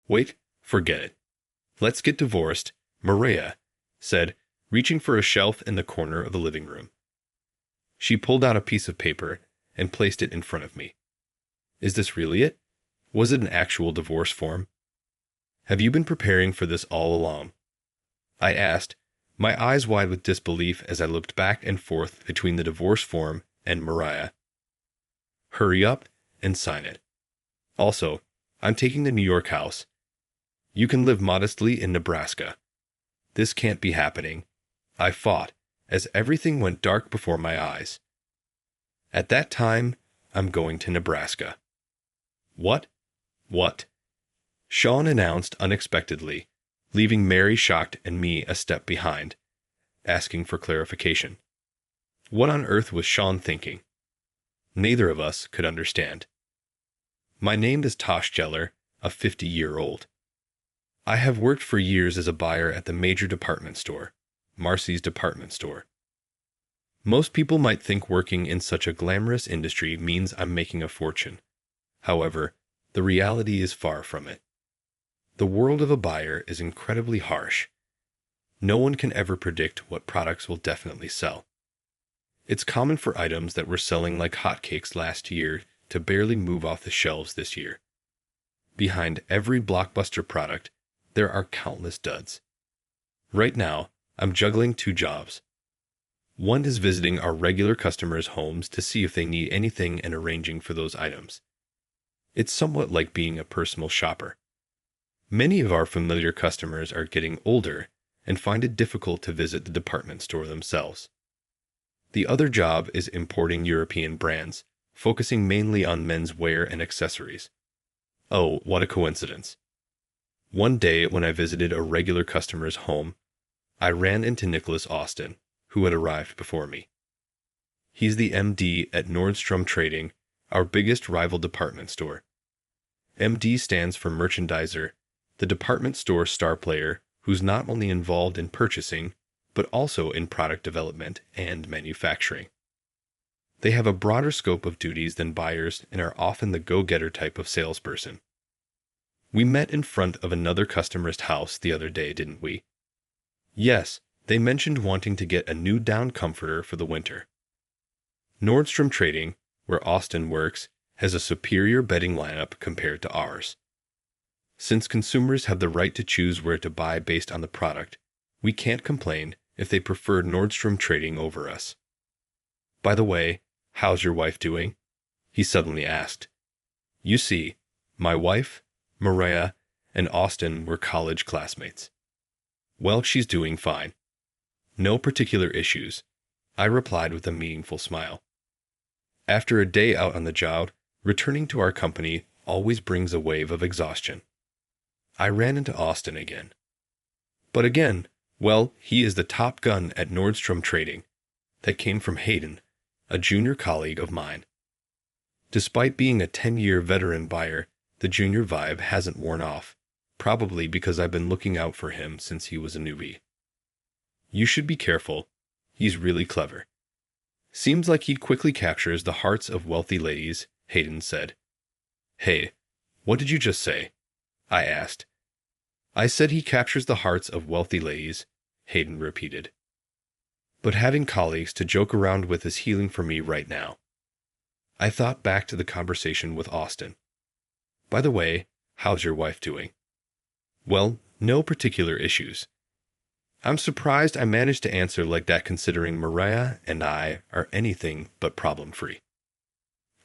Wait, forget it. Let's get divorced, Maria said, reaching for a shelf in the corner of the living room. She pulled out a piece of paper and placed it in front of me. Is this really it? Was it an actual divorce form? Have you been preparing for this all along? I asked, my eyes wide with disbelief as I looked back and forth between the divorce form and Mariah. Hurry up and sign it. Also, I'm taking the New York house. You can live modestly in Nebraska. This can't be happening, I fought, as everything went dark before my eyes. At that time, I'm going to Nebraska. What? What? Sean announced unexpectedly, leaving Mary shocked and me a step behind, asking for clarification. What on earth was Sean thinking? Neither of us could understand. My name is Tosh Geller, a 50-year-old. I have worked for years as a buyer at the major department store, Marcy's department store. Most people might think working in such a glamorous industry means I'm making a fortune. However, the reality is far from it. The world of a buyer is incredibly harsh. No one can ever predict what products will definitely sell. It's common for items that were selling like hotcakes last year to barely move off the shelves this year. Behind every blockbuster product, there are countless duds. Right now, I'm juggling 2 jobs. One is visiting our regular customers' homes to see if they need anything and arranging for those items. It's somewhat like being a personal shopper. Many of our familiar customers are getting older and find it difficult to visit the department store themselves. The other job is importing European brands, focusing mainly on men's wear and accessories. Oh, what a coincidence. One day when I visited a regular customer's home, I ran into Nicholas Austin, who had arrived before me. He's the MD at Nordstrom Trading, our biggest rival department store. MD stands for merchandiser, the department store star player who's not only involved in purchasing, but also in product development and manufacturing. They have a broader scope of duties than buyers and are often the go-getter type of salesperson. We met in front of another customer's house the other day, didn't we? Yes, they mentioned wanting to get a new down comforter for the winter. Nordstrom Trading, where Austin works, has a superior bedding lineup compared to ours. Since consumers have the right to choose where to buy based on the product, we can't complain if they prefer Nordstrom Trading over us. By the way, how's your wife doing? He suddenly asked. You see, my wife, Maria, and Austin were college classmates. Well, she's doing fine. No particular issues, I replied with a meaningful smile. After a day out on the job, returning to our company always brings a wave of exhaustion. I ran into Austin again. But again, well, he is the top gun at Nordstrom Trading. That came from Hayden, a junior colleague of mine. Despite being a 10-year veteran buyer, the junior vibe hasn't worn off, probably because I've been looking out for him since he was a newbie. You should be careful. He's really clever. Seems like he quickly captures the hearts of wealthy ladies, Hayden said. Hey, what did you just say? I asked. I said he captures the hearts of wealthy ladies, Hayden repeated. But having colleagues to joke around with is healing for me right now. I thought back to the conversation with Austin. By the way, how's your wife doing? Well, no particular issues. I'm surprised I managed to answer like that considering Mariah and I are anything but problem-free.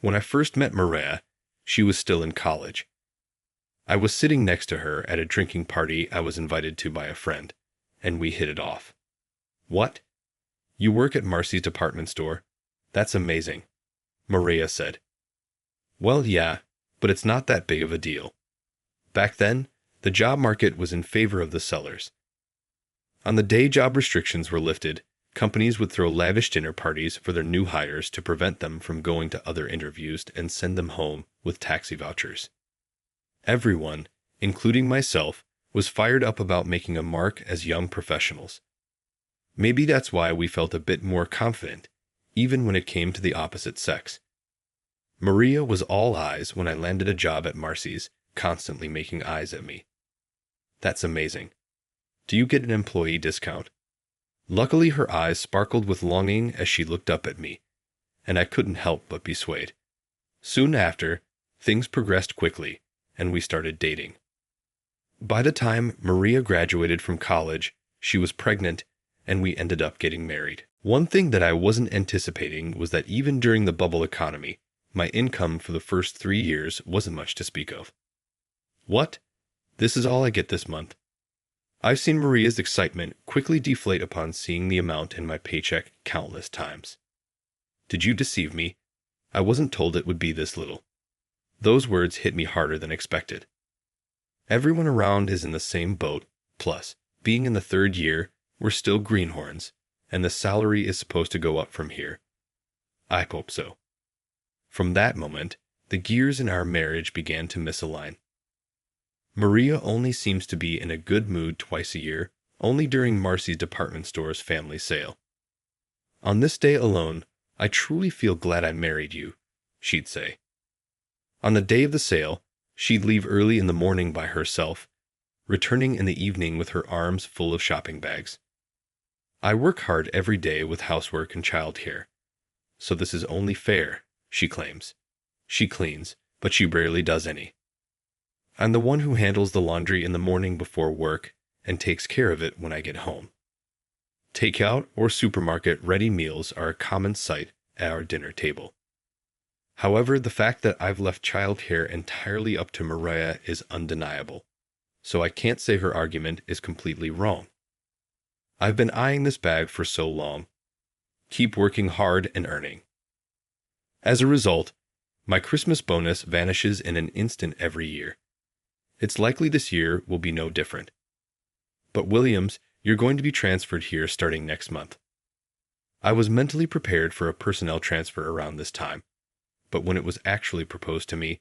When I first met Mariah, she was still in college. I was sitting next to her at a drinking party I was invited to by a friend, and we hit it off. What? You work at Marcy's department store? That's amazing, Maria said. Well, yeah, but it's not that big of a deal. Back then, the job market was in favor of the sellers. On the day job restrictions were lifted, companies would throw lavish dinner parties for their new hires to prevent them from going to other interviews and send them home with taxi vouchers. Everyone, including myself, was fired up about making a mark as young professionals. Maybe that's why we felt a bit more confident, even when it came to the opposite sex. Maria was all eyes when I landed a job at Marcy's, constantly making eyes at me. That's amazing. Do you get an employee discount? Luckily, her eyes sparkled with longing as she looked up at me, and I couldn't help but be swayed. Soon after, things progressed quickly, and we started dating. By the time Maria graduated from college, she was pregnant, and we ended up getting married. One thing that I wasn't anticipating was that even during the bubble economy, my income for the first 3 years wasn't much to speak of. What? This is all I get this month? I've seen Maria's excitement quickly deflate upon seeing the amount in my paycheck countless times. Did you deceive me? I wasn't told it would be this little. Those words hit me harder than expected. Everyone around is in the same boat, plus, being in the 3rd year, we're still greenhorns, and the salary is supposed to go up from here. I hope so. From that moment, the gears in our marriage began to misalign. Maria only seems to be in a good mood twice a year, only during Marcy's department store's family sale. On this day alone, I truly feel glad I married you, she'd say. On the day of the sale, she'd leave early in the morning by herself, returning in the evening with her arms full of shopping bags. I work hard every day with housework and childcare, so this is only fair, she claims. She cleans, but she rarely does any. I'm the one who handles the laundry in the morning before work and takes care of it when I get home. Takeout or supermarket ready meals are a common sight at our dinner table. However, the fact that I've left childcare entirely up to Maria is undeniable, so I can't say her argument is completely wrong. I've been eyeing this bag for so long. Keep working hard and earning. As a result, my Christmas bonus vanishes in an instant every year. It's likely this year will be no different. But Williams, you're going to be transferred here starting next month. I was mentally prepared for a personnel transfer around this time, but when it was actually proposed to me,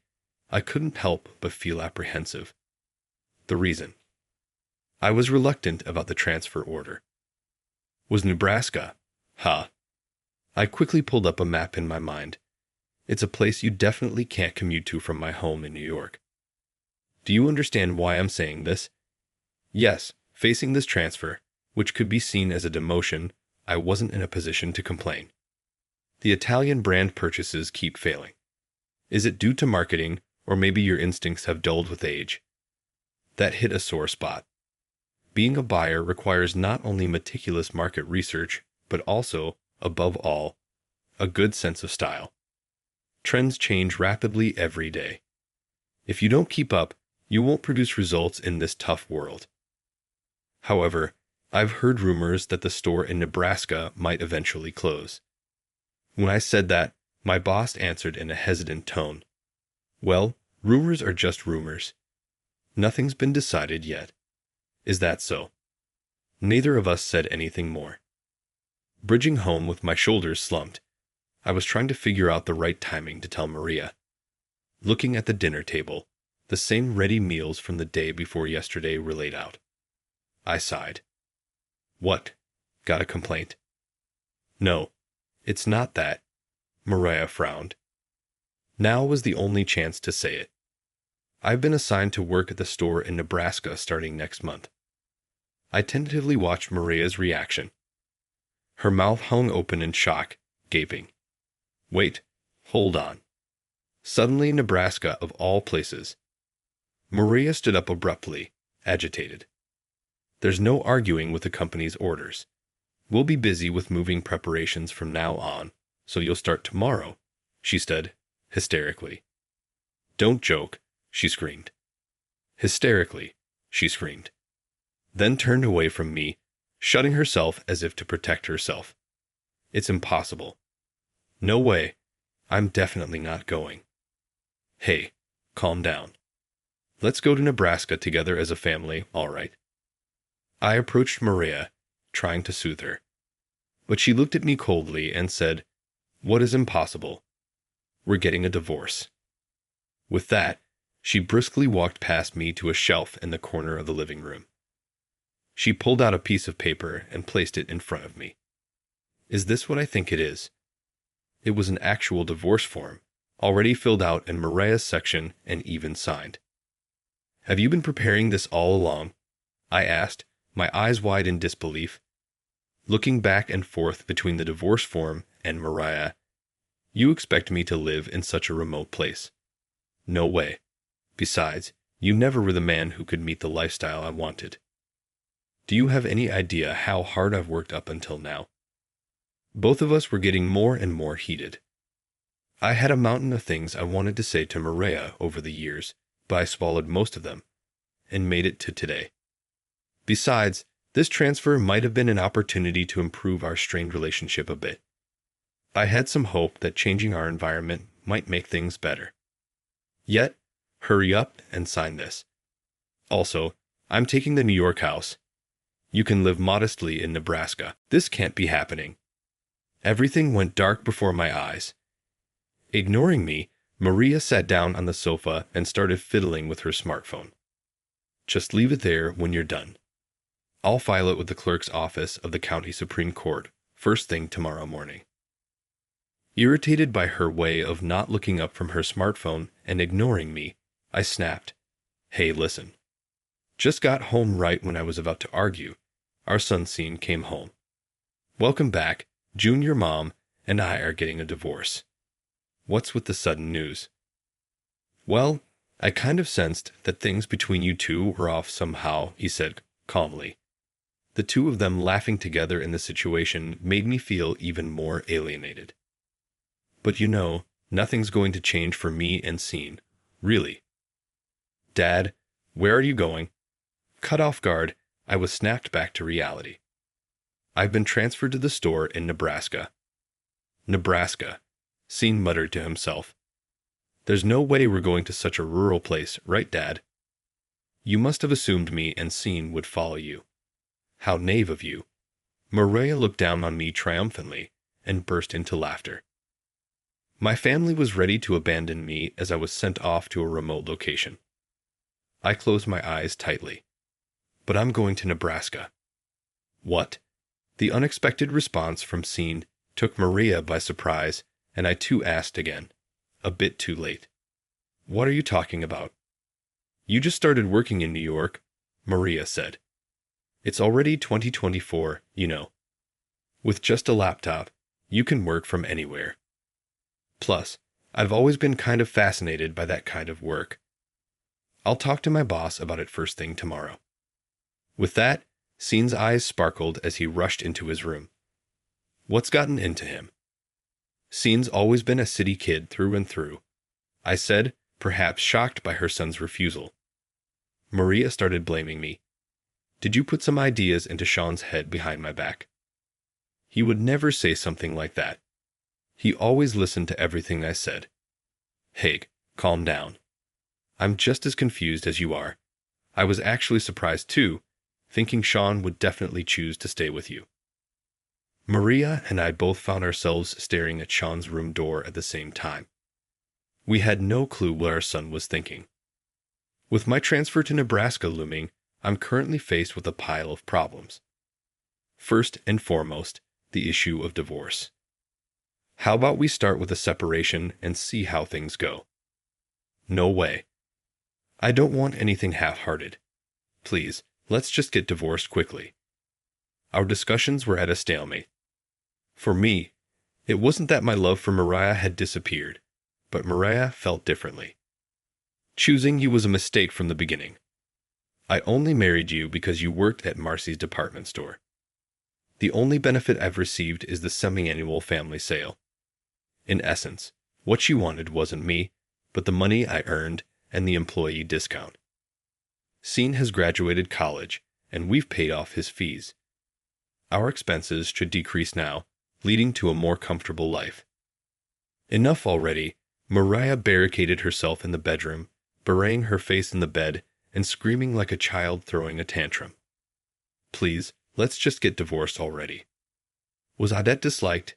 I couldn't help but feel apprehensive. The reason? I was reluctant about the transfer order. Was Nebraska? I quickly pulled up a map in my mind. It's a place you definitely can't commute to from my home in New York. Do you understand why I'm saying this? Yes, facing this transfer, which could be seen as a demotion, I wasn't in a position to complain. The Italian brand purchases keep failing. Is it due to marketing, or maybe your instincts have dulled with age? That hit a sore spot. Being a buyer requires not only meticulous market research, but also, above all, a good sense of style. Trends change rapidly every day. If you don't keep up, you won't produce results in this tough world. However, I've heard rumors that the store in Nebraska might eventually close. When I said that, my boss answered in a hesitant tone. Well, rumors are just rumors. Nothing's been decided yet. Is that so? Neither of us said anything more. Bridging home with my shoulders slumped, I was trying to figure out the right timing to tell Maria. Looking at the dinner table, the same ready meals from the day before yesterday were laid out. I sighed. What? Got a complaint? No, it's not that. Maria frowned. Now was the only chance to say it. I've been assigned to work at the store in Nebraska starting next month. I tentatively watched Maria's reaction. Her mouth hung open in shock, gaping. Wait, hold on. Suddenly, Nebraska of all places. Maria stood up abruptly, agitated. There's no arguing with the company's orders. We'll be busy with moving preparations from now on, so you'll start tomorrow, she said, hysterically. Don't joke, she screamed. Hysterically, she screamed. Then turned away from me, shutting herself as if to protect herself. It's impossible. No way. I'm definitely not going. Hey, calm down. Let's go to Nebraska together as a family, all right? I approached Maria, trying to soothe her. But she looked at me coldly and said, What is impossible? We're getting a divorce. With that, she briskly walked past me to a shelf in the corner of the living room. She pulled out a piece of paper and placed it in front of me. Is this what I think it is? It was an actual divorce form, already filled out in Maria's section and even signed. Have you been preparing this all along? I asked, my eyes wide in disbelief. Looking back and forth between the divorce form and Mariah. You expect me to live in such a remote place? No way. Besides, you never were the man who could meet the lifestyle I wanted. Do you have any idea how hard I've worked up until now? Both of us were getting more and more heated. I had a mountain of things I wanted to say to Maria over the years, but I swallowed most of them, and made it to today. Besides, this transfer might have been an opportunity to improve our strained relationship a bit. I had some hope that changing our environment might make things better. Yet, hurry up and sign this. Also, I'm taking the New York house. You can live modestly in Nebraska. This can't be happening. Everything went dark before my eyes. Ignoring me, Maria sat down on the sofa and started fiddling with her smartphone. Just leave it there when you're done. I'll file it with the clerk's office of the County Supreme Court first thing tomorrow morning. Irritated by her way of not looking up from her smartphone and ignoring me, I snapped, "Hey, listen. Just got home right when I was about to argue. Our son Scene came home. Welcome back. June, your mom, and I are getting a divorce. What's with the sudden news?" "Well, I kind of sensed that things between you two were off somehow," he said calmly. The two of them laughing together in the situation made me feel even more alienated. "But you know, nothing's going to change for me and Scene. Really." "Dad, where are you going?" Cut off guard, I was snapped back to reality. "I've been transferred to the store in Nebraska." Nebraska, Scene muttered to himself. "There's no way we're going to such a rural place, right, Dad?" "You must have assumed me and Scene would follow you." "How naive of you." Maria looked down on me triumphantly and burst into laughter. My family was ready to abandon me as I was sent off to a remote location. I closed my eyes tightly. "But I'm going to Nebraska." "What?" The unexpected response from Scene took Maria by surprise, and I too asked again, a bit too late. "What are you talking about?" "You just started working in New York," Maria said. "It's already 2024, you know. With just a laptop, you can work from anywhere. Plus, I've always been kind of fascinated by that kind of work. I'll talk to my boss about it first thing tomorrow." With that, Scene's eyes sparkled as he rushed into his room. "What's gotten into him?" "Scene's always been a city kid through and through," I said, perhaps shocked by her son's refusal. Maria started blaming me. "Did you put some ideas into Sean's head behind my back?" "He would never say something like that. He always listened to everything I said." "Haig, calm down. I'm just as confused as you are. I was actually surprised too, thinking Sean would definitely choose to stay with you." Maria and I both found ourselves staring at Sean's room door at the same time. We had no clue what our son was thinking. With my transfer to Nebraska looming, I'm currently faced with a pile of problems. First and foremost, the issue of divorce. How about we start with a separation and see how things go? No way. I don't want anything half-hearted. Please, let's just get divorced quickly. Our discussions were at a stalemate. For me, it wasn't that my love for Mariah had disappeared, but Mariah felt differently. Choosing you was a mistake from the beginning. I only married you because you worked at Marcy's department store. The only benefit I've received is the semi-annual family sale. In essence, what she wanted wasn't me, but the money I earned and the employee discount. Scene has graduated college, and we've paid off his fees. Our expenses should decrease now, leading to a more comfortable life. Enough already. Mariah barricaded herself in the bedroom, burying her face in the bed and screaming like a child throwing a tantrum. Please, let's just get divorced already. Was Adet disliked?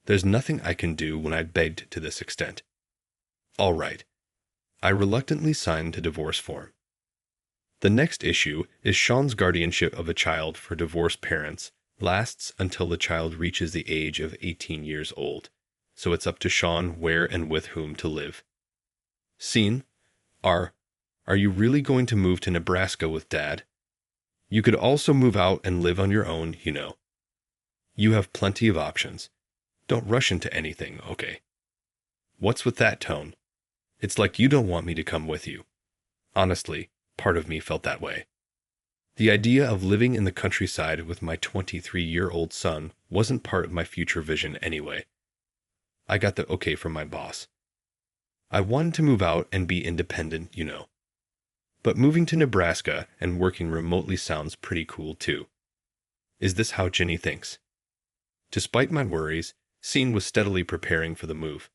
There's nothing I can do when I begged to this extent. All right. I reluctantly signed the divorce form. The next issue is Sean's guardianship of a child for divorced parents lasts until the child reaches the age of 18 years old, so it's up to Sean where and with whom to live. Scene, our Are you really going to move to Nebraska with Dad? You could also move out and live on your own, you know. You have plenty of options. Don't rush into anything, okay? What's with that tone? It's like you don't want me to come with you. Honestly, part of me felt that way. The idea of living in the countryside with my 23-year-old son wasn't part of my future vision anyway. I got the okay from my boss. I wanted to move out and be independent, you know. But moving to Nebraska and working remotely sounds pretty cool too. Is this how Jenny thinks? Despite my worries, Scene was steadily preparing for the move.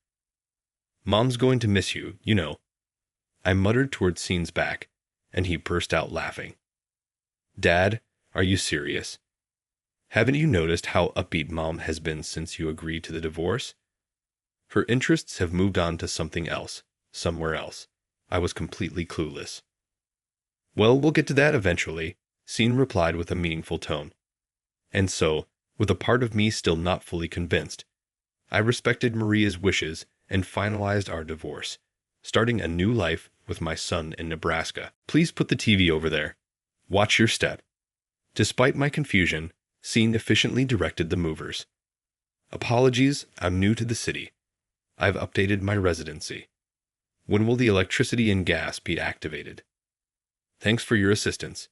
Mom's going to miss you, you know. I muttered toward Scene's back, and he burst out laughing. Dad, are you serious? Haven't you noticed how upbeat Mom has been since you agreed to the divorce? Her interests have moved on to something else, somewhere else. I was completely clueless. Well, we'll get to that eventually, Scene replied with a meaningful tone. And so, with a part of me still not fully convinced, I respected Maria's wishes and finalized our divorce, starting a new life with my son in Nebraska. Please put the TV over there. Watch your step. Despite my confusion, Scene efficiently directed the movers. Apologies, I'm new to the city. I've updated my residency. When will the electricity and gas be activated? Thanks for your assistance.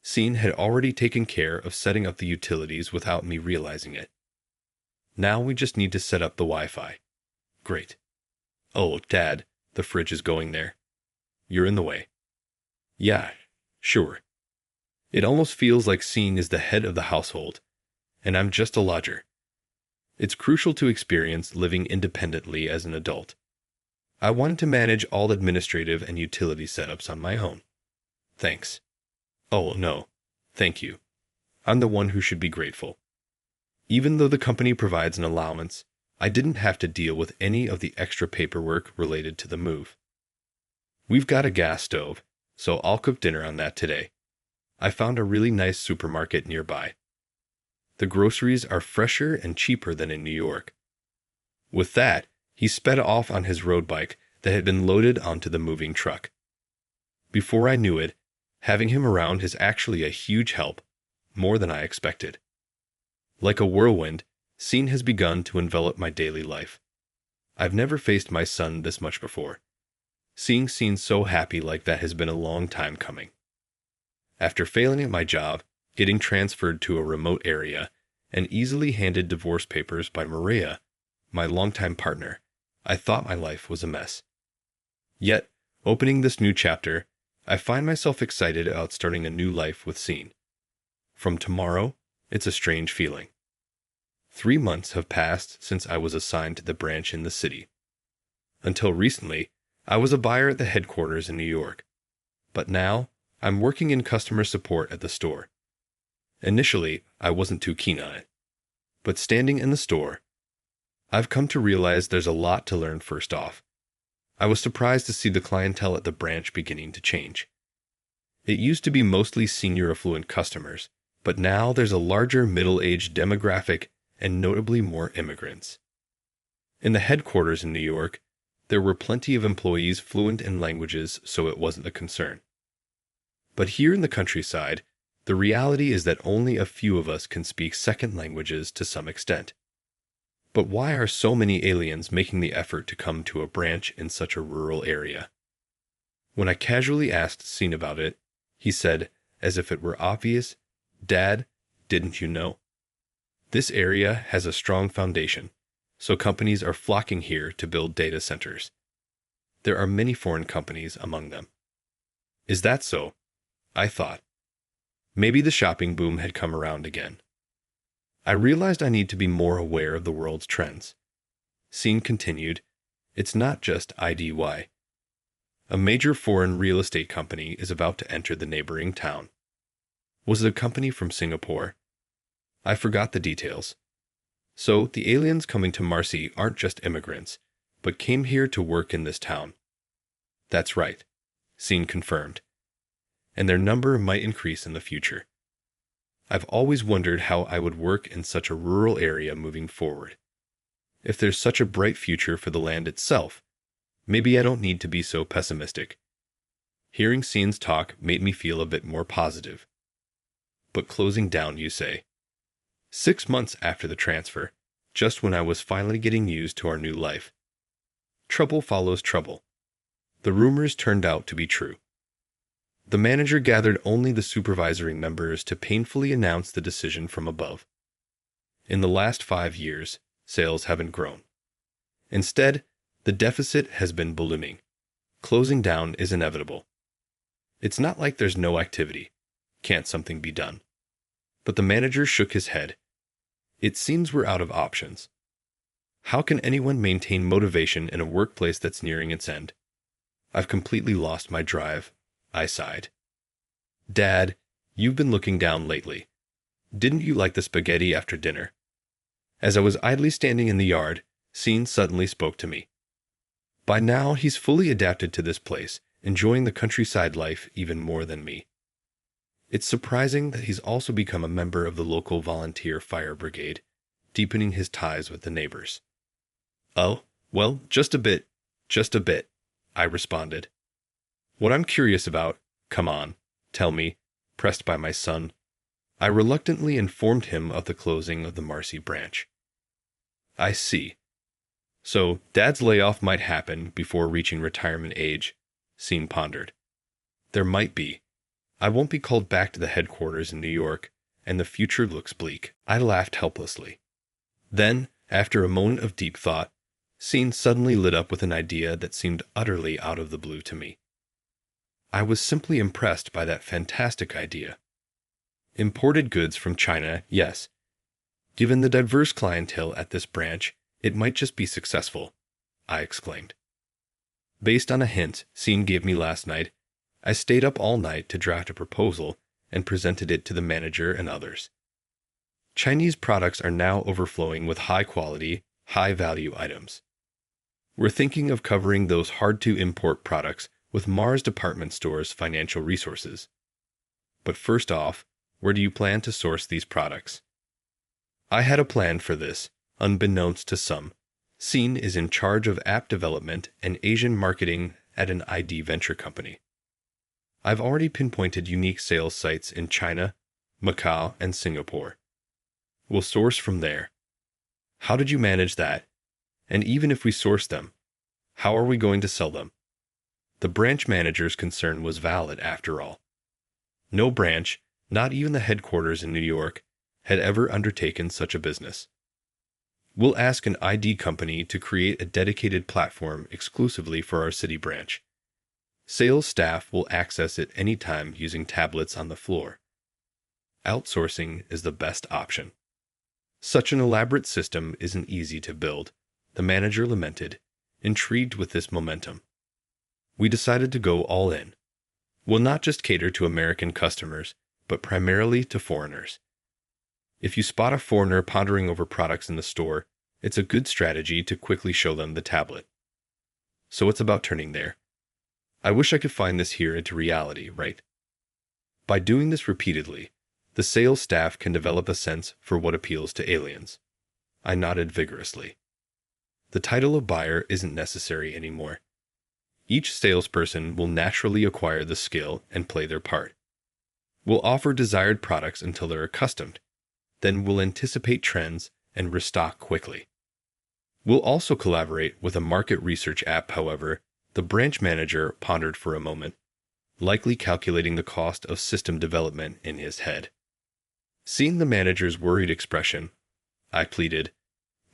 Scene had already taken care of setting up the utilities without me realizing it. Now we just need to set up the Wi-Fi. Great. Oh, Dad, the fridge is going there. You're in the way. Yeah, sure. It almost feels like Scene is the head of the household, and I'm just a lodger. It's crucial to experience living independently as an adult. I wanted to manage all administrative and utility setups on my own. Thanks. Oh, no. Thank you. I'm the one who should be grateful. Even though the company provides an allowance, I didn't have to deal with any of the extra paperwork related to the move. We've got a gas stove, so I'll cook dinner on that today. I found a really nice supermarket nearby. The groceries are fresher and cheaper than in New York. With that, he sped off on his road bike that had been loaded onto the moving truck. Before I knew it, having him around is actually a huge help, more than I expected. Like a whirlwind, Scene has begun to envelop my daily life. I've never faced my son this much before. Seeing Scene so happy like that has been a long time coming. After failing at my job, getting transferred to a remote area, and easily handed divorce papers by Maria, my longtime partner, I thought my life was a mess. Yet, opening this new chapter, I find myself excited about starting a new life with Scene. From tomorrow, it's a strange feeling. 3 months have passed since I was assigned to the branch in the city. Until recently, I was a buyer at the headquarters in New York. But now, I'm working in customer support at the store. Initially, I wasn't too keen on it. But standing in the store, I've come to realize there's a lot to learn first off. I was surprised to see the clientele at the branch beginning to change. It used to be mostly senior affluent customers, but now there's a larger middle-aged demographic and notably more immigrants. In the headquarters in New York, there were plenty of employees fluent in languages, so it wasn't a concern. But here in the countryside, the reality is that only a few of us can speak second languages to some extent. But why are so many aliens making the effort to come to a branch in such a rural area? When I casually asked Scene about it, he said, as if it were obvious, "Dad, didn't you know? This area has a strong foundation, so companies are flocking here to build data centers. There are many foreign companies among them." Is that so? I thought. Maybe the shopping boom had come around again. I realized I need to be more aware of the world's trends. Scene continued, "It's not just IDY. A major foreign real estate company is about to enter the neighboring town. Was it a company from Singapore? I forgot the details. So the aliens coming to Marcy aren't just immigrants, but came here to work in this town." That's right, Scene confirmed. And their number might increase in the future. I've always wondered how I would work in such a rural area moving forward. If there's such a bright future for the land itself, maybe I don't need to be so pessimistic. Hearing Scene's talk made me feel a bit more positive. But closing down, you say? 6 months after the transfer, just when I was finally getting used to our new life. Trouble follows trouble. The rumors turned out to be true. The manager gathered only the supervisory members to painfully announce the decision from above. In the last 5 years, sales haven't grown. Instead, the deficit has been ballooning. Closing down is inevitable. It's not like there's no activity. Can't something be done? But the manager shook his head. It seems we're out of options. How can anyone maintain motivation in a workplace that's nearing its end? I've completely lost my drive. I sighed. Dad, you've been looking down lately. Didn't you like the spaghetti after dinner? As I was idly standing in the yard, Scene suddenly spoke to me. By now, he's fully adapted to this place, enjoying the countryside life even more than me. It's surprising that he's also become a member of the local volunteer fire brigade, deepening his ties with the neighbors. Oh, well, just a bit, I responded. What I'm curious about, come on, tell me, pressed by my son. I reluctantly informed him of the closing of the Marcy branch. I see. So, Dad's layoff might happen before reaching retirement age, Scene pondered. There might be. I won't be called back to the headquarters in New York, and the future looks bleak. I laughed helplessly. Then, after a moment of deep thought, Scene suddenly lit up with an idea that seemed utterly out of the blue to me. I was simply impressed by that fantastic idea. Imported goods from China, yes. Given the diverse clientele at this branch, it might just be successful, I exclaimed. Based on a hint Scene gave me last night, I stayed up all night to draft a proposal and presented it to the manager and others. Chinese products are now overflowing with high-quality, high-value items. We're thinking of covering those hard-to-import products with Mars department store's financial resources. But first off, where do you plan to source these products? I had a plan for this, unbeknownst to some. Scene is in charge of app development and Asian marketing at an ID venture company. I've already pinpointed unique sales sites in China, Macau, and Singapore. We'll source from there. How did you manage that? And even if we source them, how are we going to sell them? The branch manager's concern was valid after all. No branch, not even the headquarters in New York, had ever undertaken such a business. We'll ask an ID company to create a dedicated platform exclusively for our city branch. Sales staff will access it anytime using tablets on the floor. Outsourcing is the best option. Such an elaborate system isn't easy to build, the manager lamented, intrigued with this momentum. We decided to go all in. We'll not just cater to American customers, but primarily to foreigners. If you spot a foreigner pondering over products in the store, it's a good strategy to quickly show them the tablet. So it's about turning there. I wish I could find this here into reality, right? By doing this repeatedly, the sales staff can develop a sense for what appeals to aliens. I nodded vigorously. The title of buyer isn't necessary anymore. Each salesperson will naturally acquire the skill and play their part. We'll offer desired products until they're accustomed. Then we'll anticipate trends and restock quickly. We'll also collaborate with a market research app, however. The branch manager pondered for a moment, likely calculating the cost of system development in his head. Seeing the manager's worried expression, I pleaded,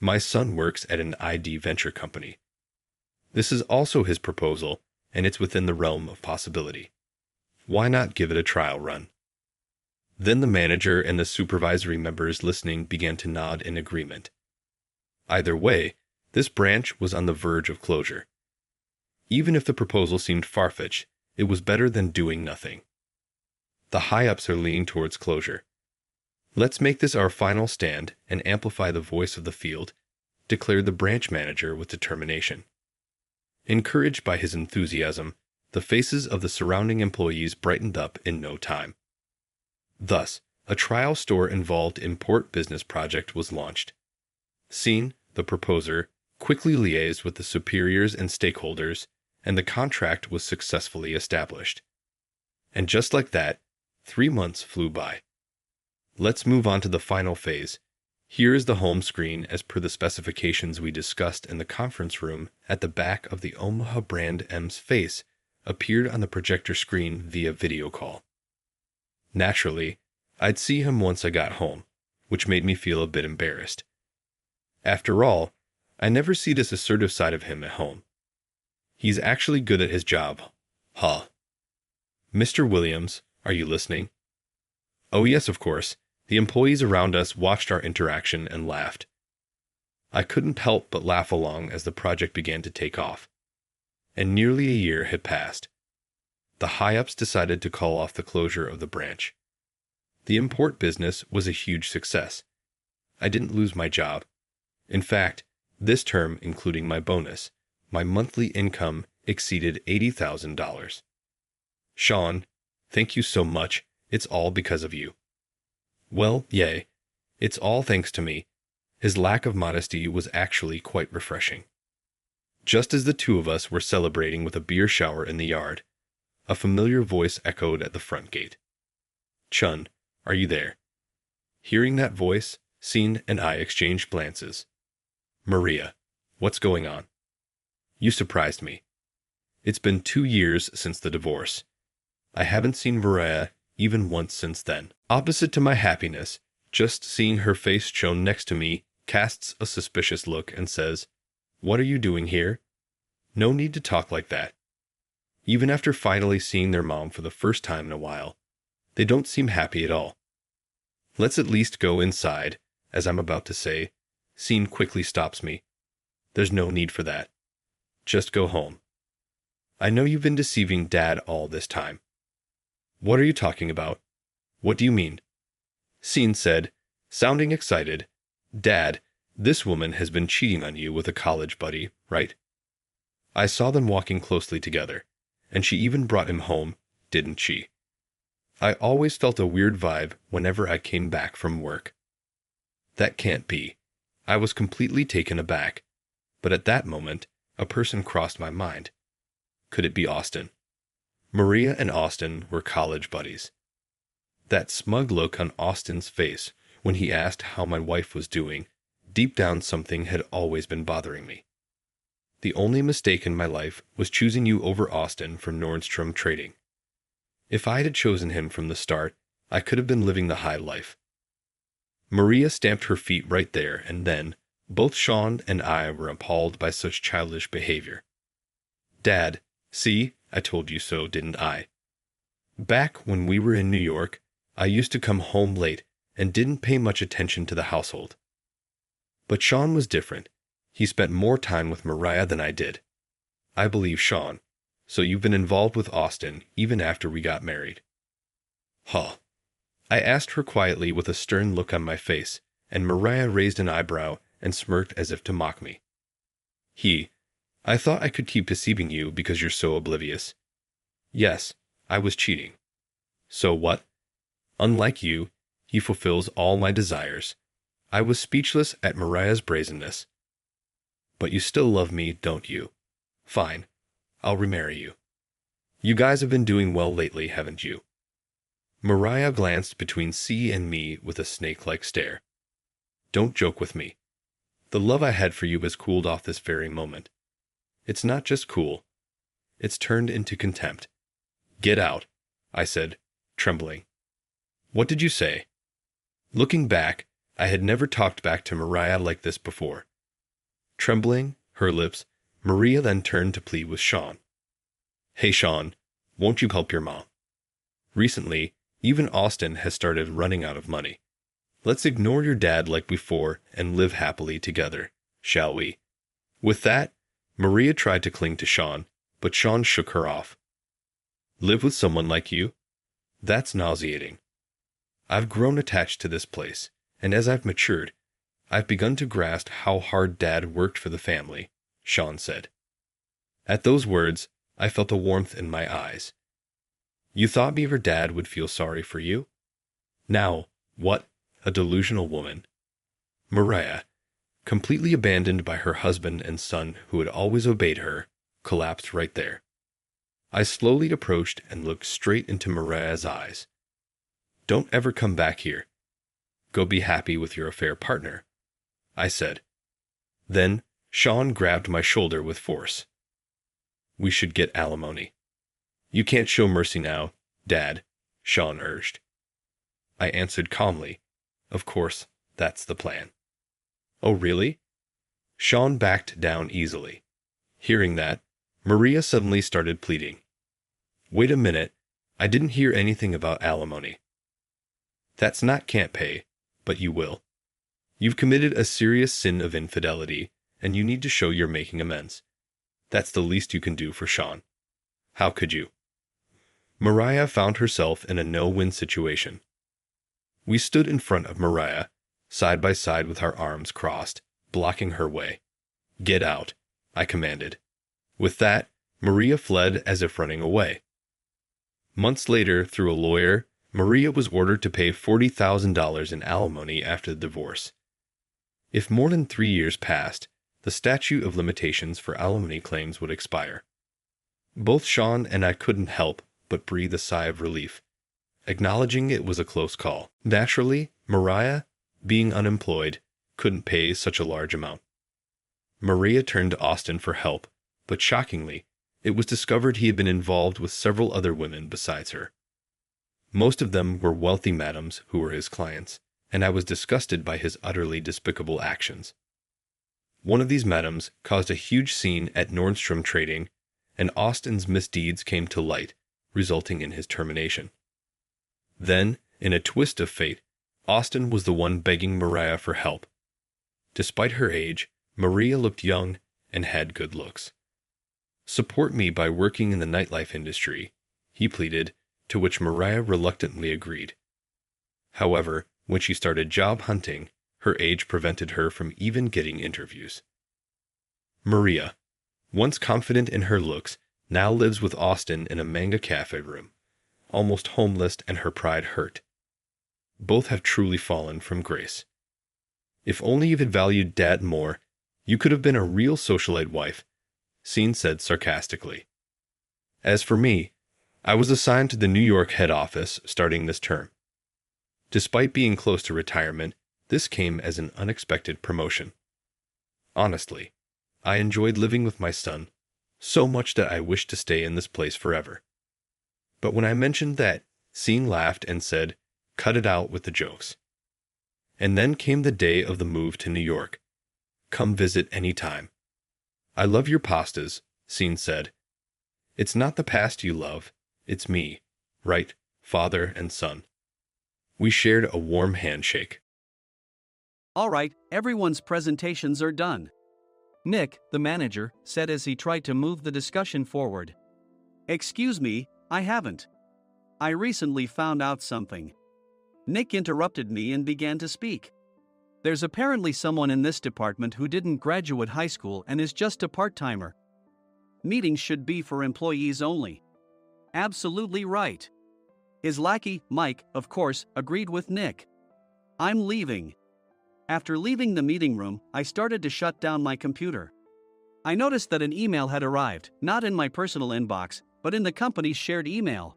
"My son works at an ID venture company. This is also his proposal, and it's within the realm of possibility. Why not give it a trial run?" Then the manager and the supervisory members listening began to nod in agreement. Either way, this branch was on the verge of closure. Even if the proposal seemed far-fetched, it was better than doing nothing. The high-ups are leaning towards closure. Let's make this our final stand and amplify the voice of the field, declared the branch manager with determination. Encouraged by his enthusiasm, the faces of the surrounding employees brightened up in no time. Thus, a trial store-involved import business project was launched. Scene, the proposer, quickly liaised with the superiors and stakeholders, and the contract was successfully established. And just like that, 3 months flew by. Let's move on to the final phase. Here is the home screen as per the specifications we discussed in the conference room. At the back of the Omaha brand M's face appeared on the projector screen via video call. Naturally, I'd see him once I got home, which made me feel a bit embarrassed. After all, I never see this assertive side of him at home. He's actually good at his job. Huh. Mr. Williams, are you listening? Oh yes, of course. The employees around us watched our interaction and laughed. I couldn't help but laugh along as the project began to take off. And nearly a year had passed. The high-ups decided to call off the closure of the branch. The import business was a huge success. I didn't lose my job. In fact, this term, including my bonus, my monthly income exceeded $80,000. Sean, thank you so much. It's all because of you. Well, yay. It's all thanks to me. His lack of modesty was actually quite refreshing. Just as the two of us were celebrating with a beer shower in the yard, a familiar voice echoed at the front gate. Chun, are you there? Hearing that voice, Scene and I exchanged glances. Maria, what's going on? You surprised me. It's been 2 years since the divorce. I haven't seen Maria even once since then. Opposite to my happiness, just seeing her face shown next to me casts a suspicious look and says, What are you doing here? No need to talk like that. Even after finally seeing their mom for the first time in a while, they don't seem happy at all. Let's at least go inside, as I'm about to say. Scene quickly stops me. There's no need for that. Just go home. I know you've been deceiving Dad all this time. What are you talking about? What do you mean? Scene said, sounding excited, Dad, this woman has been cheating on you with a college buddy, right? I saw them walking closely together, and she even brought him home, didn't she? I always felt a weird vibe whenever I came back from work. That can't be. I was completely taken aback, but at that moment, a person crossed my mind. Could it be Austin? Maria and Austin were college buddies. That smug look on Austin's face when he asked how my wife was doing, deep down something had always been bothering me. The only mistake in my life was choosing you over Austin for Nordstrom Trading. If I had chosen him from the start, I could have been living the high life. Maria stamped her feet right there, and then, both Sean and I were appalled by such childish behavior. Dad, see, I told you so, didn't I? Back when we were in New York, I used to come home late and didn't pay much attention to the household. But Sean was different. He spent more time with Mariah than I did. I believe Sean. So you've been involved with Austin even after we got married. Huh. I asked her quietly with a stern look on my face, and Mariah raised an eyebrow and smirked as if to mock me. I thought I could keep deceiving you because you're so oblivious. Yes, I was cheating. So what? Unlike you, he fulfills all my desires. I was speechless at Mariah's brazenness. But you still love me, don't you? Fine. I'll remarry you. You guys have been doing well lately, haven't you? Mariah glanced between C and me with a snake-like stare. Don't joke with me. The love I had for you has cooled off this very moment. It's not just cool. It's turned into contempt. Get out, I said, trembling. What did you say? Looking back, I had never talked back to Mariah like this before. Trembling, her lips, Maria then turned to plead with Sean. Hey Sean, won't you help your mom? Recently, even Austin has started running out of money. Let's ignore your dad like before and live happily together, shall we? With that, Maria tried to cling to Sean, but Sean shook her off. Live with someone like you? That's nauseating. I've grown attached to this place, and as I've matured, I've begun to grasp how hard Dad worked for the family, Sean said. At those words, I felt a warmth in my eyes. You thought me or Dad would feel sorry for you? Now, what? A delusional woman. Mariah, completely abandoned by her husband and son who had always obeyed her, collapsed right there. I slowly approached and looked straight into Mariah's eyes. "Don't ever come back here. Go be happy with your affair partner," I said. Then Sean grabbed my shoulder with force. "We should get alimony." "You can't show mercy now, Dad," Sean urged. I answered calmly, "Of course, that's the plan." "Oh, really?" Sean backed down easily. Hearing that, Maria suddenly started pleading. "Wait a minute, I didn't hear anything about alimony." "That's not can't pay, but you will. You've committed a serious sin of infidelity, and you need to show you're making amends. That's the least you can do for Sean. How could you?" Mariah found herself in a no-win situation. We stood in front of Mariah, side by side with our arms crossed, blocking her way. "Get out," I commanded. With that, Maria fled as if running away. Months later, through a lawyer, Maria was ordered to pay $40,000 in alimony after the divorce. If more than 3 years passed, the statute of limitations for alimony claims would expire. Both Sean and I couldn't help but breathe a sigh of relief, acknowledging it was a close call. Naturally, Mariah, being unemployed, couldn't pay such a large amount. Maria turned to Austin for help, but shockingly, it was discovered he had been involved with several other women besides her. Most of them were wealthy madams who were his clients, and I was disgusted by his utterly despicable actions. One of these madams caused a huge scene at Nordstrom Trading, and Austin's misdeeds came to light, resulting in his termination. Then, in a twist of fate, Austin was the one begging Mariah for help. Despite her age, Maria looked young and had good looks. "Support me by working in the nightlife industry," he pleaded, to which Mariah reluctantly agreed. However, when she started job hunting, her age prevented her from even getting interviews. Maria, once confident in her looks, now lives with Austin in a manga cafe room, almost homeless and her pride hurt. Both have truly fallen from grace. "If only you had valued Dad more, you could have been a real socialite wife," Scene said sarcastically. As for me, I was assigned to the New York head office starting this term. Despite being close to retirement, this came as an unexpected promotion. Honestly, I enjoyed living with my son so much that I wished to stay in this place forever. But when I mentioned that, Scene laughed and said, "Cut it out with the jokes." And then came the day of the move to New York. "Come visit any time." "I love your pastas," Scene said. "It's not the past you love, it's me, right, father and son?" We shared a warm handshake. All right, everyone's presentations are done. Nick, the manager, said as he tried to move the discussion forward. "Excuse me, I haven't. I recently found out something." Nick interrupted me and began to speak. "There's apparently someone in this department who didn't graduate high school and is just a part-timer. Meetings should be for employees only." Absolutely right. His lackey, Mike, of course, agreed with Nick. "I'm leaving." After leaving the meeting room, I started to shut down my computer. I noticed that an email had arrived, not in my personal inbox, but in the company's shared email.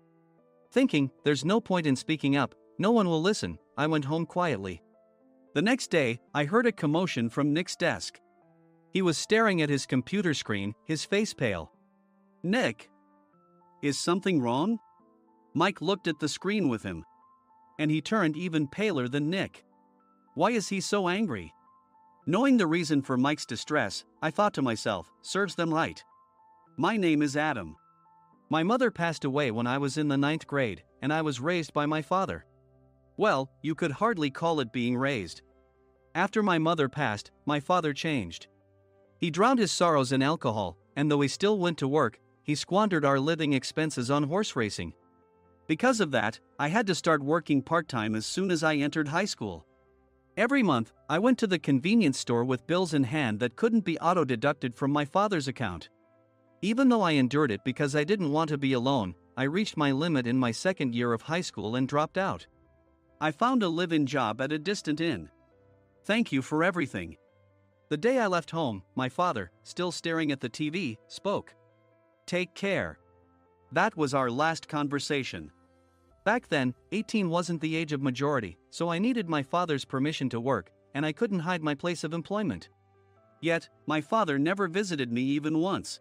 Thinking, there's no point in speaking up, no one will listen, I went home quietly. The next day, I heard a commotion from Nick's desk. He was staring at his computer screen, his face pale. "Nick, is something wrong?" Mike looked at the screen with him. And he turned even paler than Nick. Why is he so angry? Knowing the reason for Mike's distress, I thought to myself, serves them right. My name is Adam. My mother passed away when I was in the 9th grade, and I was raised by my father. Well, you could hardly call it being raised. After my mother passed, my father changed. He drowned his sorrows in alcohol, and though he still went to work, he squandered our living expenses on horse racing. Because of that, I had to start working part-time as soon as I entered high school. Every month, I went to the convenience store with bills in hand that couldn't be auto-deducted from my father's account. Even though I endured it because I didn't want to be alone, I reached my limit in my second year of high school and dropped out. I found a live-in job at a distant inn. Thank you for everything. The day I left home, my father, still staring at the TV, spoke. Take care. That was our last conversation. Back then, 18 wasn't the age of majority, so I needed my father's permission to work, and I couldn't hide my place of employment. Yet, my father never visited me even once.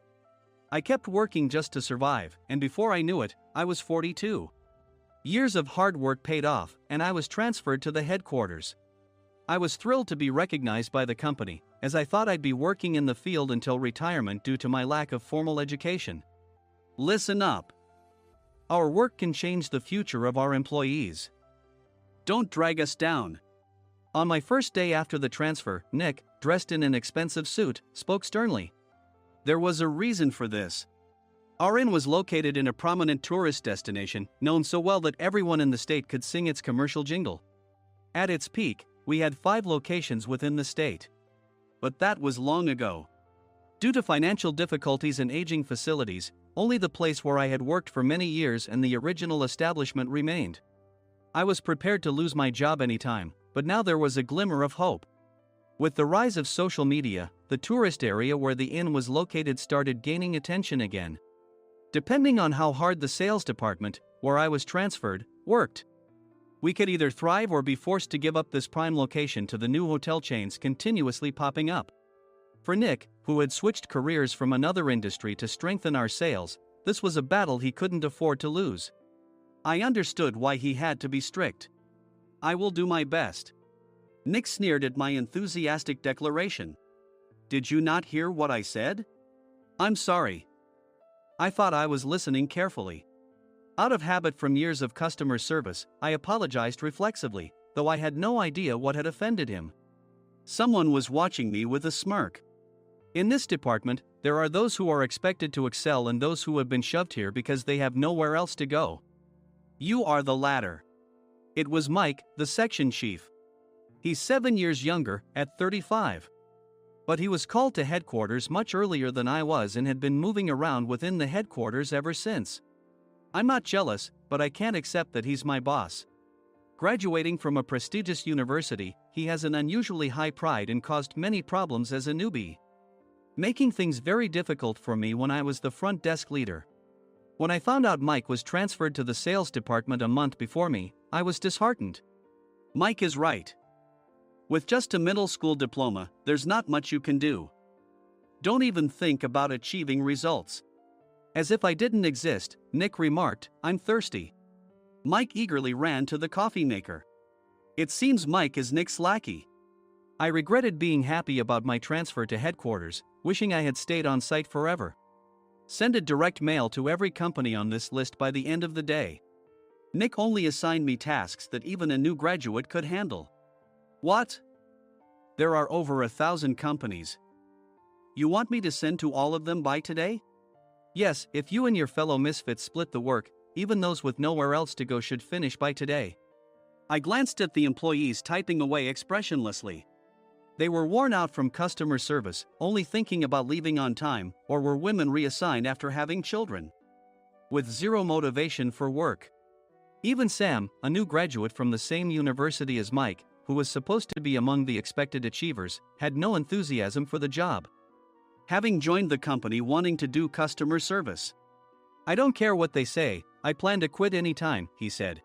I kept working just to survive, and before I knew it, I was 42. Years of hard work paid off, and I was transferred to the headquarters. I was thrilled to be recognized by the company, as I thought I'd be working in the field until retirement due to my lack of formal education. Listen up. Our work can change the future of our employees. Don't drag us down. On my first day after the transfer, Nick, dressed in an expensive suit, spoke sternly. There was a reason for this. Our inn was located in a prominent tourist destination, known so well that everyone in the state could sing its commercial jingle. At its peak, we had 5 locations within the state. But that was long ago. Due to financial difficulties and aging facilities, only the place where I had worked for many years and the original establishment remained. I was prepared to lose my job anytime, but now there was a glimmer of hope. With the rise of social media, the tourist area where the inn was located started gaining attention again. Depending on how hard the sales department, where I was transferred, worked, we could either thrive or be forced to give up this prime location to the new hotel chains continuously popping up. For Nick, who had switched careers from another industry to strengthen our sales, this was a battle he couldn't afford to lose. I understood why he had to be strict. I will do my best. Nick sneered at my enthusiastic declaration. Did you not hear what I said? I'm sorry. I thought I was listening carefully. Out of habit from years of customer service, I apologized reflexively, though I had no idea what had offended him. Someone was watching me with a smirk. In this department, there are those who are expected to excel and those who have been shoved here because they have nowhere else to go. You are the latter. It was Mike, the section chief. He's 7 years younger, at 35. But he was called to headquarters much earlier than I was and had been moving around within the headquarters ever since. I'm not jealous, but I can't accept that he's my boss. Graduating from a prestigious university, he has an unusually high pride and caused many problems as a newbie, making things very difficult for me when I was the front desk leader. When I found out Mike was transferred to the sales department a month before me, I was disheartened. Mike is right. With just a middle school diploma, there's not much you can do. Don't even think about achieving results. As if I didn't exist, Nick remarked, I'm thirsty. Mike eagerly ran to the coffee maker. It seems Mike is Nick's lackey. I regretted being happy about my transfer to headquarters, wishing I had stayed on site forever. Send a direct mail to every company on this list by the end of the day. Nick only assigned me tasks that even a new graduate could handle. What? There are over 1,000 companies. You want me to send to all of them by today? Yes, if you and your fellow misfits split the work, even those with nowhere else to go should finish by today. I glanced at the employees typing away expressionlessly. They were worn out from customer service, only thinking about leaving on time, or were women reassigned after having children, with zero motivation for work. Even Sam, a new graduate from the same university as Mike, who was supposed to be among the expected achievers, had no enthusiasm for the job, having joined the company wanting to do customer service. I don't care what they say, I plan to quit anytime, he said.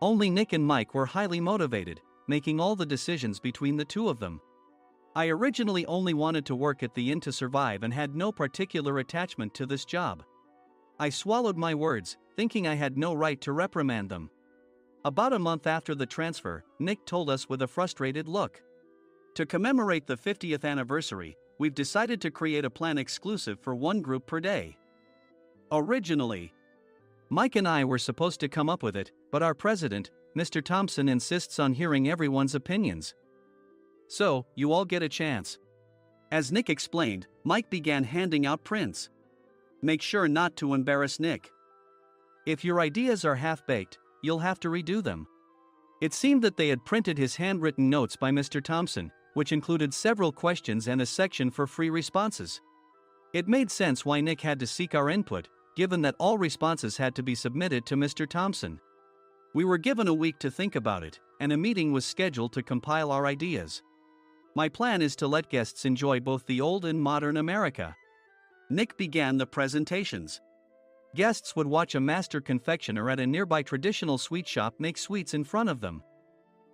Only Nick and Mike were highly motivated, making all the decisions between the two of them. I originally only wanted to work at the inn to survive and had no particular attachment to this job. I swallowed my words, thinking I had no right to reprimand them. About a month after the transfer, Nick told us with a frustrated look. To commemorate the 50th anniversary, we've decided to create a plan exclusive for one group per day. Originally, Mike and I were supposed to come up with it, but our president, Mr. Thompson, insists on hearing everyone's opinions. So, you all get a chance. As Nick explained, Mike began handing out prints. Make sure not to embarrass Nick. If your ideas are half-baked, you'll have to redo them. It seemed that they had printed his handwritten notes by Mr. Thompson, which included several questions and a section for free responses. It made sense why Nick had to seek our input, given that all responses had to be submitted to Mr. Thompson. We were given a week to think about it, and a meeting was scheduled to compile our ideas. My plan is to let guests enjoy both the old and modern America. Nick began the presentations. Guests would watch a master confectioner at a nearby traditional sweet shop make sweets in front of them.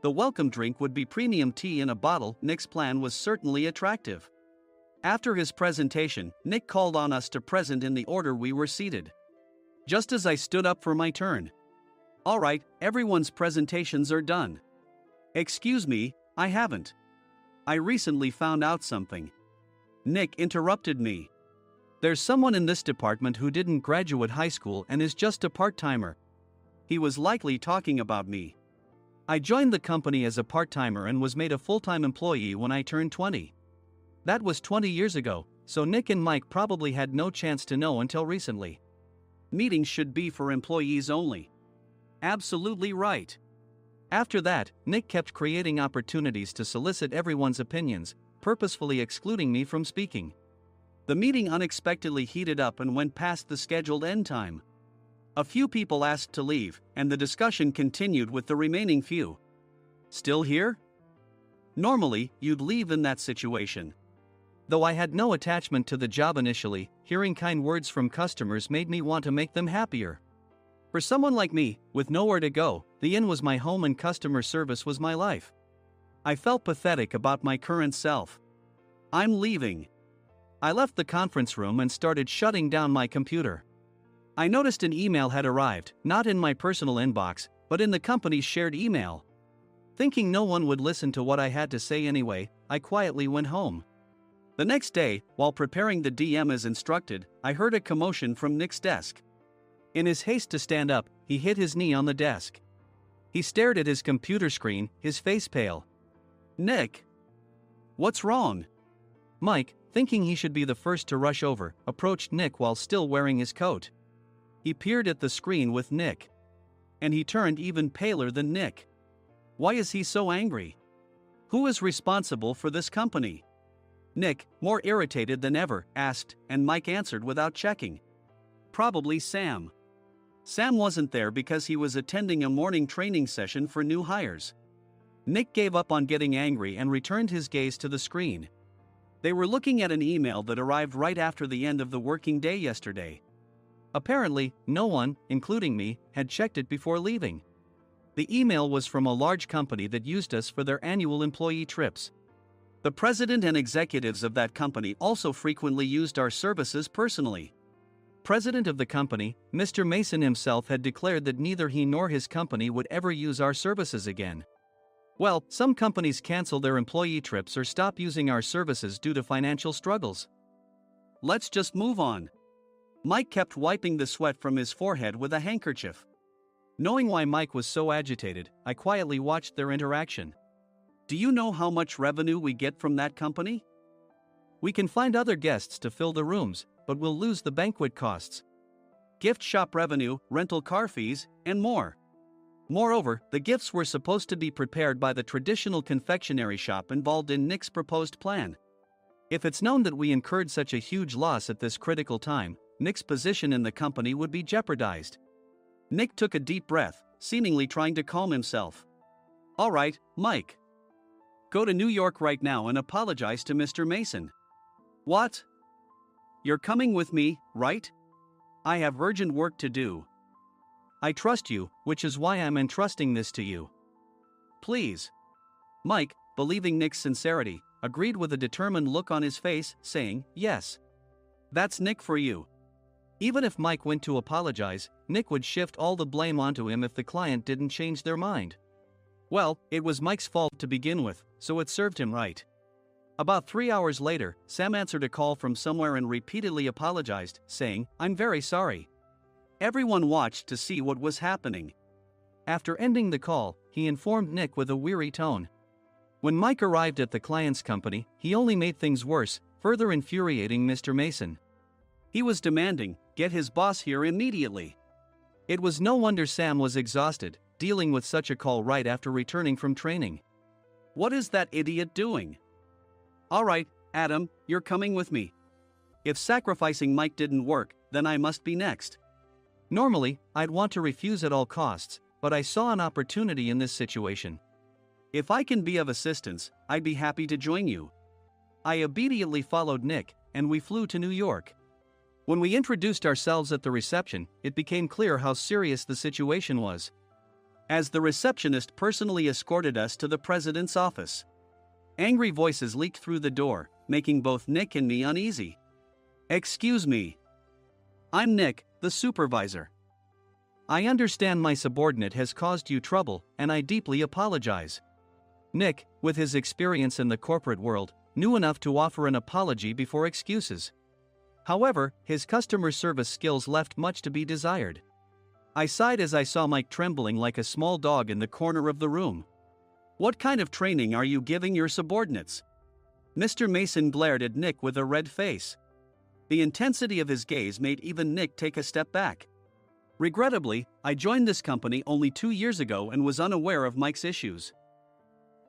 The welcome drink would be premium tea in a bottle. Nick's plan was certainly attractive. After his presentation, Nick called on us to present in the order we were seated. Just as I stood up for my turn. "All right, everyone's presentations are done." "Excuse me, I haven't. I recently found out something." Nick interrupted me. "There's someone in this department who didn't graduate high school and is just a part-timer." He was likely talking about me. I joined the company as a part-timer and was made a full-time employee when I turned 20. That was 20 years ago, so Nick and Mike probably had no chance to know until recently. Meetings should be for employees only. Absolutely right. After that, Nick kept creating opportunities to solicit everyone's opinions, purposefully excluding me from speaking. The meeting unexpectedly heated up and went past the scheduled end time. A few people asked to leave, and the discussion continued with the remaining few. "Still here?" Normally, you'd leave in that situation. Though I had no attachment to the job initially, hearing kind words from customers made me want to make them happier. For someone like me, with nowhere to go, the inn was my home and customer service was my life. I felt pathetic about my current self. "I'm leaving." I left the conference room and started shutting down my computer. I noticed an email had arrived, not in my personal inbox, but in the company's shared email. Thinking no one would listen to what I had to say anyway, I quietly went home. The next day, while preparing the DM as instructed, I heard a commotion from Nick's desk. In his haste to stand up, he hit his knee on the desk. He stared at his computer screen, his face pale. "Nick? What's wrong?" Mike, thinking he should be the first to rush over, approached Nick while still wearing his coat. He peered at the screen with Nick. And he turned even paler than Nick. Why is he so angry? Who is responsible for this company? Nick, more irritated than ever, asked, and Mike answered without checking. "Probably Sam." Sam wasn't there because he was attending a morning training session for new hires. Nick gave up on getting angry and returned his gaze to the screen. They were looking at an email that arrived right after the end of the working day yesterday. Apparently, no one, including me, had checked it before leaving. The email was from a large company that used us for their annual employee trips. The president and executives of that company also frequently used our services personally. President of the company, Mr. Mason himself, had declared that neither he nor his company would ever use our services again. Well, some companies cancel their employee trips or stop using our services due to financial struggles. Let's just move on. Mike kept wiping the sweat from his forehead with a handkerchief. Knowing why Mike was so agitated, I quietly watched their interaction. "Do you know how much revenue we get from that company? We can find other guests to fill the rooms, but we'll lose the banquet costs, gift shop revenue, rental car fees, and more. Moreover, the gifts were supposed to be prepared by the traditional confectionery shop involved in Nick's proposed plan. If it's known that we incurred such a huge loss at this critical time, Nick's position in the company would be jeopardized." Nick took a deep breath, seemingly trying to calm himself. "All right, Mike. Go to New York right now and apologize to Mr. Mason." "What? You're coming with me, right? I have urgent work to do." "I trust you, which is why I'm entrusting this to you. Please." Mike, believing Nick's sincerity, agreed with a determined look on his face, saying, "Yes. That's Nick for you." Even if Mike went to apologize, Nick would shift all the blame onto him if the client didn't change their mind. Well, it was Mike's fault to begin with, so it served him right. About 3 hours later, Sam answered a call from somewhere and repeatedly apologized, saying, "I'm very sorry." Everyone watched to see what was happening. After ending the call, he informed Nick with a weary tone. When Mike arrived at the client's company, he only made things worse, further infuriating Mr. Mason. He was demanding, "Get his boss here immediately." It was no wonder Sam was exhausted, dealing with such a call right after returning from training. "What is that idiot doing?" "All right, Adam, you're coming with me. If sacrificing Mike didn't work, then I must be next." Normally, I'd want to refuse at all costs, but I saw an opportunity in this situation. "If I can be of assistance, I'd be happy to join you." I obediently followed Nick, and we flew to New York. When we introduced ourselves at the reception, it became clear how serious the situation was, as the receptionist personally escorted us to the president's office. Angry voices leaked through the door, making both Nick and me uneasy. "Excuse me. I'm Nick, the supervisor. I understand my subordinate has caused you trouble, and I deeply apologize." Nick, with his experience in the corporate world, knew enough to offer an apology before excuses. However, his customer service skills left much to be desired. I sighed as I saw Mike trembling like a small dog in the corner of the room. "What kind of training are you giving your subordinates?" Mr. Mason glared at Nick with a red face. The intensity of his gaze made even Nick take a step back. Regrettably, I joined this company only 2 years ago and was unaware of Mike's issues.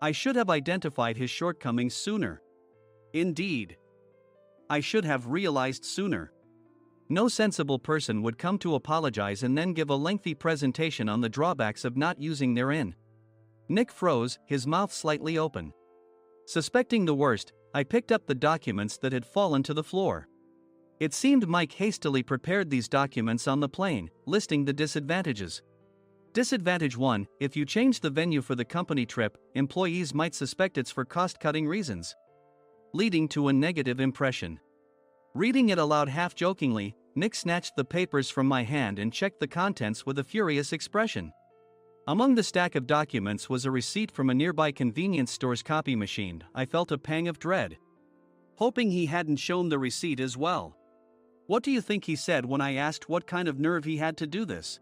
I should have identified his shortcomings sooner. Indeed, I should have realized sooner. No sensible person would come to apologize and then give a lengthy presentation on the drawbacks of not using their in. Nick froze, his mouth slightly open. Suspecting the worst, I picked up the documents that had fallen to the floor. It seemed Mike hastily prepared these documents on the plane, listing the disadvantages. Disadvantage 1: if you change the venue for the company trip, employees might suspect it's for cost-cutting reasons, leading to a negative impression. Reading it aloud half-jokingly, Nick snatched the papers from my hand and checked the contents with a furious expression. Among the stack of documents was a receipt from a nearby convenience store's copy machine. I felt a pang of dread, hoping he hadn't shown the receipt as well. What do you think he said when I asked what kind of nerve he had to do this?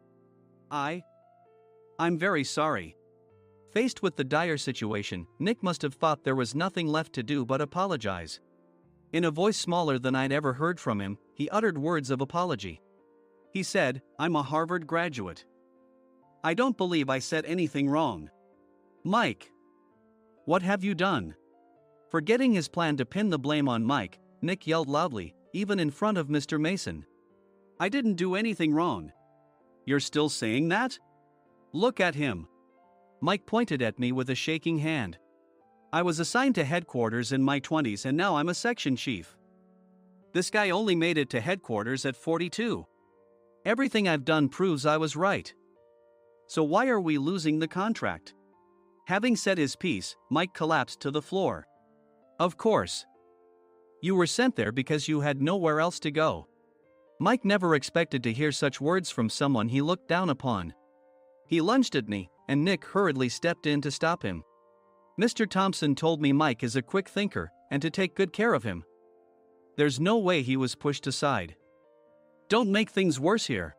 I'm very sorry." Faced with the dire situation, Nick must have thought there was nothing left to do but apologize. In a voice smaller than I'd ever heard from him, he uttered words of apology. He said, "I'm a Harvard graduate. I don't believe I said anything wrong." "Mike, what have you done?" Forgetting his plan to pin the blame on Mike, Nick yelled loudly, even in front of Mr. Mason. "I didn't do anything wrong." "You're still saying that? Look at him." Mike pointed at me with a shaking hand. "I was assigned to headquarters in my 20s and now I'm a section chief. This guy only made it to headquarters at 42. Everything I've done proves I was right. So why are we losing the contract?" Having said his piece, Mike collapsed to the floor. "Of course. You were sent there because you had nowhere else to go." Mike never expected to hear such words from someone he looked down upon. He lunged at me, and Nick hurriedly stepped in to stop him. "Mr. Thompson told me Mike is a quick thinker, and to take good care of him." There's no way he was pushed aside. "Don't make things worse here.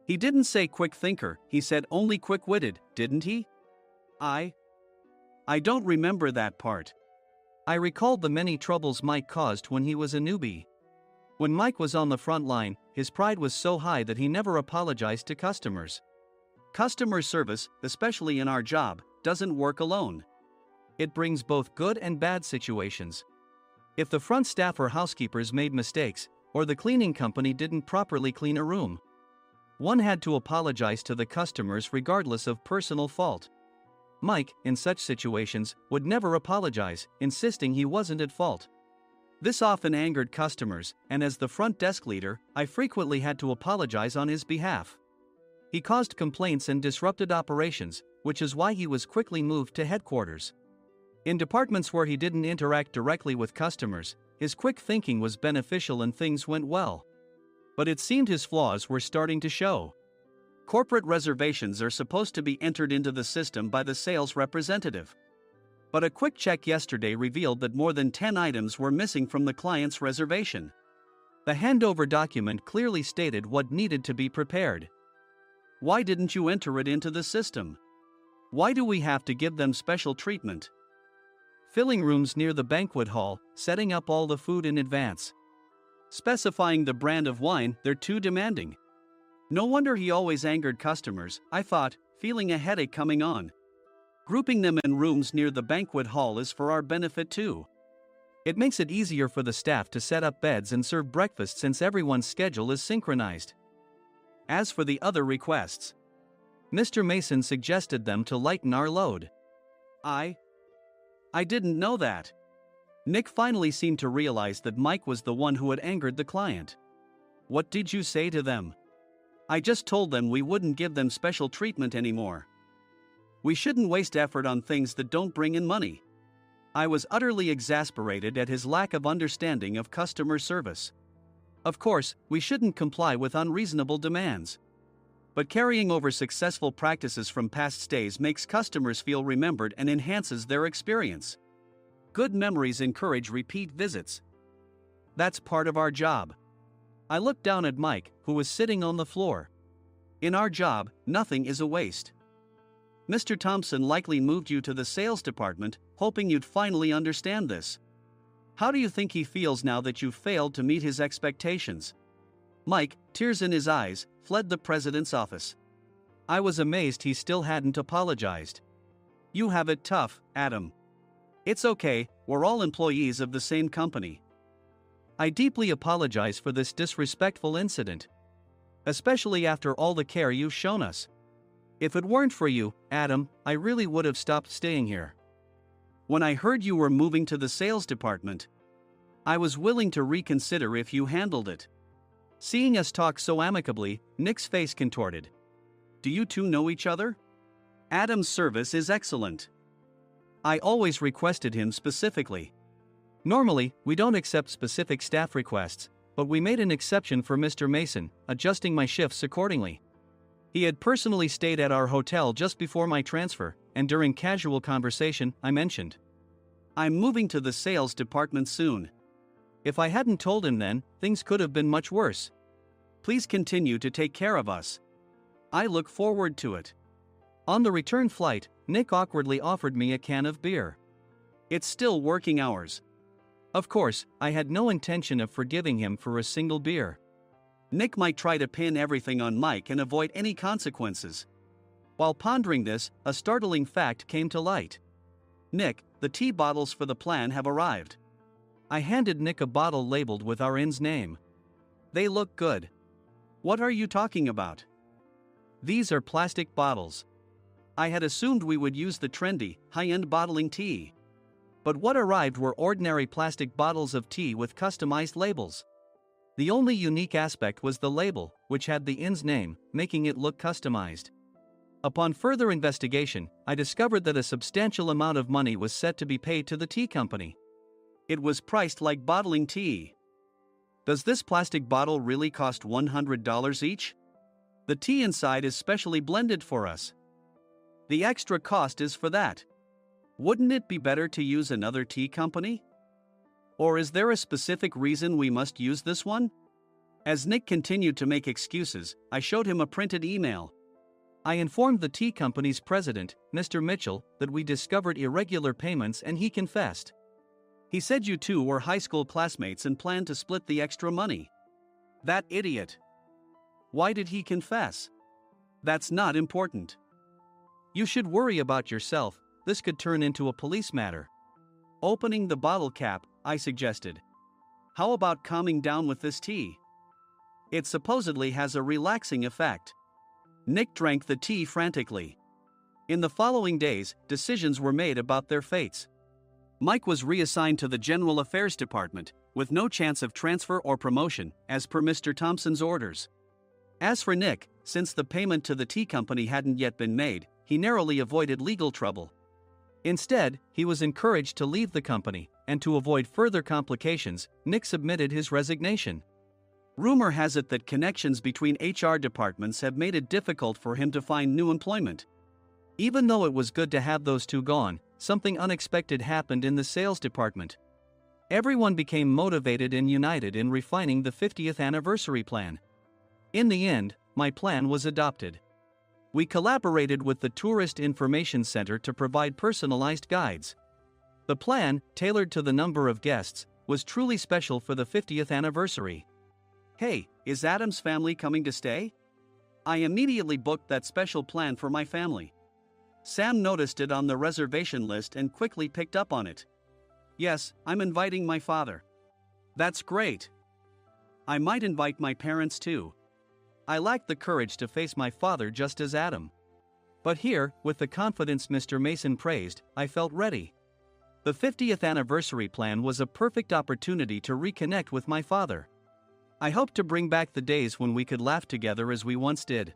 He didn't say quick thinker, he said only quick-witted, didn't he?" I don't remember that part." I recalled the many troubles Mike caused when he was a newbie. When Mike was on the front line, his pride was so high that he never apologized to customers. Customer service, especially in our job, doesn't work alone. It brings both good and bad situations. If the front staff or housekeepers made mistakes, or the cleaning company didn't properly clean a room, one had to apologize to the customers regardless of personal fault. Mike, in such situations, would never apologize, insisting he wasn't at fault. This often angered customers, and as the front desk leader, I frequently had to apologize on his behalf. He caused complaints and disrupted operations, which is why he was quickly moved to headquarters. In departments where he didn't interact directly with customers, his quick thinking was beneficial and things went well. But it seemed his flaws were starting to show. Corporate reservations are supposed to be entered into the system by the sales representative. But a quick check yesterday revealed that more than 10 items were missing from the client's reservation. The handover document clearly stated what needed to be prepared. Why didn't you enter it into the system? Why do we have to give them special treatment? Filling rooms near the banquet hall, setting up all the food in advance. Specifying the brand of wine, they're too demanding. No wonder he always angered customers, I thought, feeling a headache coming on. Grouping them in rooms near the banquet hall is for our benefit too. It makes it easier for the staff to set up beds and serve breakfast since everyone's schedule is synchronized. As for the other requests, Mr. Mason suggested them to lighten our load. I didn't know that. Nick finally seemed to realize that Mike was the one who had angered the client. What did you say to them? I just told them we wouldn't give them special treatment anymore. We shouldn't waste effort on things that don't bring in money. I was utterly exasperated at his lack of understanding of customer service. Of course, we shouldn't comply with unreasonable demands. But carrying over successful practices from past stays makes customers feel remembered and enhances their experience. Good memories encourage repeat visits. That's part of our job. I looked down at Mike, who was sitting on the floor. In our job, nothing is a waste. Mr. Thompson likely moved you to the sales department, hoping you'd finally understand this. How do you think he feels now that you've failed to meet his expectations? Mike, tears in his eyes, fled the president's office. I was amazed he still hadn't apologized. You have it tough, Adam. It's okay, we're all employees of the same company. I deeply apologize for this disrespectful incident. Especially after all the care you've shown us. If it weren't for you, Adam, I really would have stopped staying here. When I heard you were moving to the sales department, I was willing to reconsider if you handled it. Seeing us talk so amicably, Nick's face contorted. Do you two know each other? Adam's service is excellent. I always requested him specifically. Normally, we don't accept specific staff requests, but we made an exception for Mr. Mason, adjusting my shifts accordingly. He had personally stayed at our hotel just before my transfer, and during casual conversation, I mentioned, I'm moving to the sales department soon. If I hadn't told him then, things could have been much worse. Please continue to take care of us. I look forward to it. On the return flight, Nick awkwardly offered me a can of beer. It's still working hours. Of course, I had no intention of forgiving him for a single beer. Nick might try to pin everything on Mike and avoid any consequences. While pondering this, a startling fact came to light. Nick, the tea bottles for the plan have arrived. I handed Nick a bottle labeled with our inn's name. They look good. What are you talking about? These are plastic bottles. I had assumed we would use the trendy, high-end bottling tea. But what arrived were ordinary plastic bottles of tea with customized labels. The only unique aspect was the label, which had the inn's name, making it look customized. Upon further investigation, I discovered that a substantial amount of money was set to be paid to the tea company. It was priced like bottling tea. Does this plastic bottle really cost $100 each? The tea inside is specially blended for us. The extra cost is for that. Wouldn't it be better to use another tea company? Or is there a specific reason we must use this one? As Nick continued to make excuses, I showed him a printed email. I informed the tea company's president, Mr. Mitchell, that we discovered irregular payments and he confessed. He said you two were high school classmates and planned to split the extra money. That idiot. Why did he confess? That's not important. You should worry about yourself, this could turn into a police matter. Opening the bottle cap, I suggested. How about calming down with this tea? It supposedly has a relaxing effect. Nick drank the tea frantically. In the following days, decisions were made about their fates. Mike was reassigned to the General Affairs Department, with no chance of transfer or promotion, as per Mr. Thompson's orders. As for Nick, since the payment to the tea company hadn't yet been made, he narrowly avoided legal trouble. Instead, he was encouraged to leave the company, and to avoid further complications, Nick submitted his resignation. Rumor has it that connections between HR departments have made it difficult for him to find new employment. Even though it was good to have those two gone, something unexpected happened in the sales department. Everyone became motivated and united in refining the 50th anniversary plan. In the end, my plan was adopted. We collaborated with the Tourist Information Center to provide personalized guides. The plan, tailored to the number of guests, was truly special for the 50th anniversary. Hey, is Adam's family coming to stay? I immediately booked that special plan for my family. Sam noticed it on the reservation list and quickly picked up on it. Yes, I'm inviting my father. That's great. I might invite my parents too. I lacked the courage to face my father just as Adam. But here, with the confidence Mr. Mason praised, I felt ready. The 50th anniversary plan was a perfect opportunity to reconnect with my father. I hope to bring back the days when we could laugh together as we once did.